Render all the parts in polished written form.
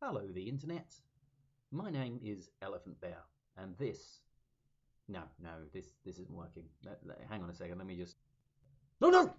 Hello, the internet. My name is Elephant Bear, and this. No, this isn't working. Hang on a second. Let me just. No, no.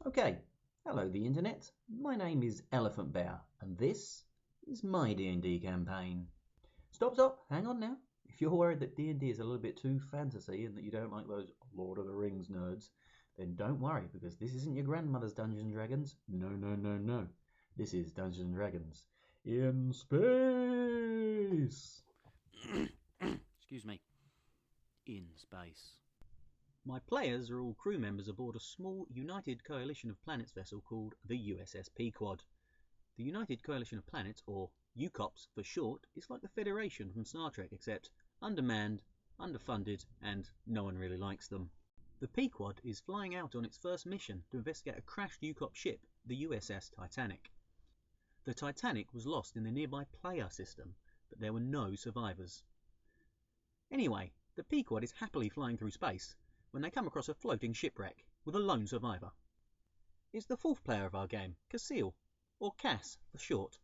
Okay. Hello, the internet. My name is Elephant Bear, and this is my D&D campaign. Stop. Hang on now. If you're worried that D&D is a little bit too fantasy and that you don't like those Lord of the Rings nerds, then don't worry, because this isn't your grandmother's Dungeons and Dragons. No. This is Dungeons and Dragons in space. Excuse me. In space. My players are all crew members aboard a small United Coalition of Planets vessel called the USS Pequod. The United Coalition of Planets, or UCOPS for short, is like the Federation from Star Trek, except undermanned, underfunded, and no one really likes them. The Pequod is flying out on its first mission to investigate a crashed UCOP ship, the USS Titanic. The Titanic was lost in the nearby Playa system, but there were no survivors. Anyway, the Pequod is happily flying through space when they come across a floating shipwreck with a lone survivor. It's the fourth player of our game, Casil, or Cass for short.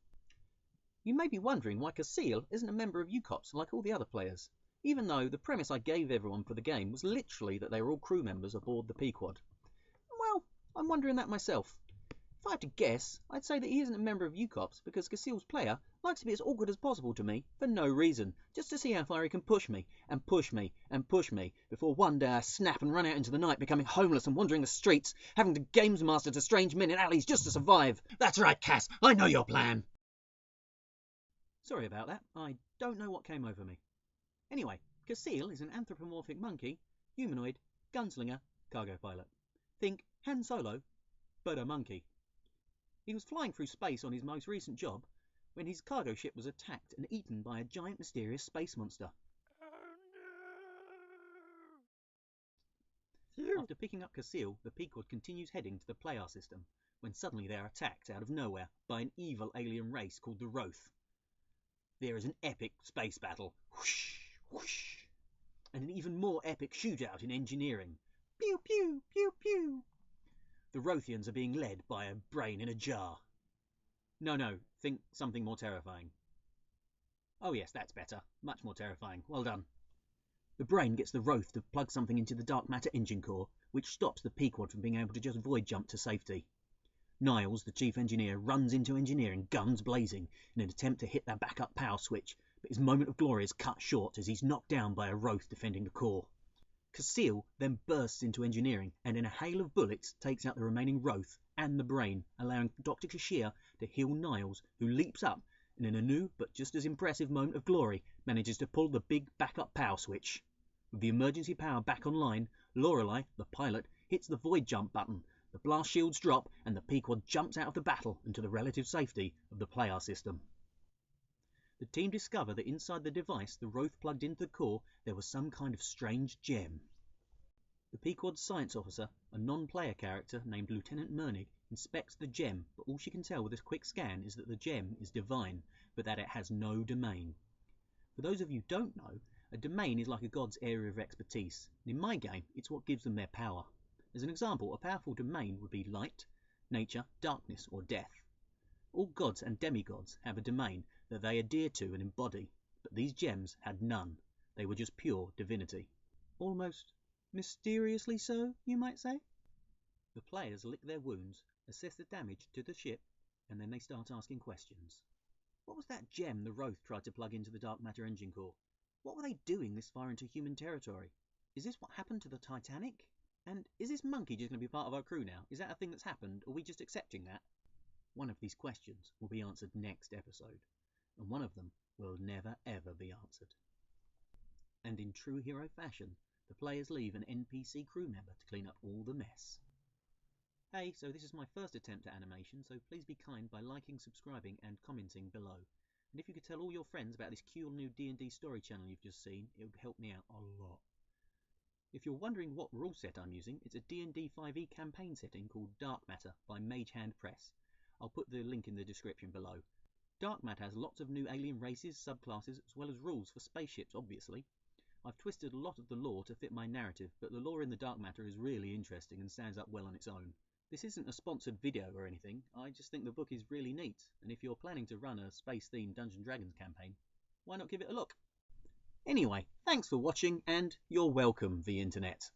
You may be wondering why Casil isn't a member of UCOPS like all the other players, even though the premise I gave everyone for the game was literally that they were all crew members aboard the Pequod. Well, I'm wondering that myself. If I had to guess, I'd say that he isn't a member of UCOPS because Casil's player likes to be as awkward as possible to me for no reason, just to see how far he can push me, and push me, and push me, before one day I snap and run out into the night, becoming homeless and wandering the streets, having to games master to strange men in alleys just to survive. That's right, Cass, I know your plan. Sorry about that, I don't know what came over me. Anyway, Casil is an anthropomorphic monkey, humanoid, gunslinger, cargo pilot. Think Han Solo, but a monkey. He was flying through space on his most recent job when his cargo ship was attacked and eaten by a giant mysterious space monster. Oh no! After picking up Casil, the Pequod continues heading to the Playa system, when suddenly they are attacked out of nowhere by an evil alien race called the Roth. There is an epic space battle, whoosh, whoosh, and an even more epic shootout in engineering. Pew, pew, pew, pew. The Rothians are being led by a brain in a jar. No, think something more terrifying. Oh yes, that's better. Much more terrifying. Well done. The brain gets the Roth to plug something into the dark matter engine core, which stops the Pequod from being able to just void jump to safety. Niles, the chief engineer, runs into engineering, guns blazing, in an attempt to hit that backup power switch, but his moment of glory is cut short as he's knocked down by a Roth defending the core. Casil then bursts into engineering and in a hail of bullets takes out the remaining Roth and the brain, allowing Dr. Kashir to heal Niles, who leaps up and in a new but just as impressive moment of glory manages to pull the big backup power switch. With the emergency power back online, Lorelei, the pilot, hits the void jump button, the blast shields drop and the Pequod jumps out of the battle into the relative safety of the Playa system. The team discover that inside the device the Roth plugged into the core there was some kind of strange gem. The Pequod's science officer, a non-player character named Lieutenant Mernig, inspects the gem, but all she can tell with a quick scan is that the gem is divine, but that it has no domain. For those of you who don't know, a domain is like a god's area of expertise, and in my game it's what gives them their power. As an example, a powerful domain would be light, nature, darkness, or death. All gods and demigods have a domain that they adhere to and embody, but these gems had none. They were just pure divinity. Almost mysteriously so, you might say? The players lick their wounds, assess the damage to the ship, and then they start asking questions. What was that gem the Roth tried to plug into the dark matter engine core? What were they doing this far into human territory? Is this what happened to the Titanic? And is this monkey just going to be part of our crew now? Is that a thing that's happened, or are we just accepting that? One of these questions will be answered next episode, and one of them will never ever be answered. And in true hero fashion, the players leave an NPC crew member to clean up all the mess. Hey, so this is my first attempt at animation, so please be kind by liking, subscribing and commenting below. And if you could tell all your friends about this cool new D&D story channel you've just seen, it would help me out a lot. If you're wondering what rule set I'm using, it's a D&D 5e campaign setting called Dark Matter by Mage Hand Press. I'll put the link in the description below. Dark Matter has lots of new alien races, subclasses, as well as rules for spaceships, obviously. I've twisted a lot of the lore to fit my narrative, but the lore in the Dark Matter is really interesting and stands up well on its own. This isn't a sponsored video or anything, I just think the book is really neat, and if you're planning to run a space-themed Dungeons & Dragons campaign, why not give it a look? Anyway, thanks for watching, and you're welcome, the internet.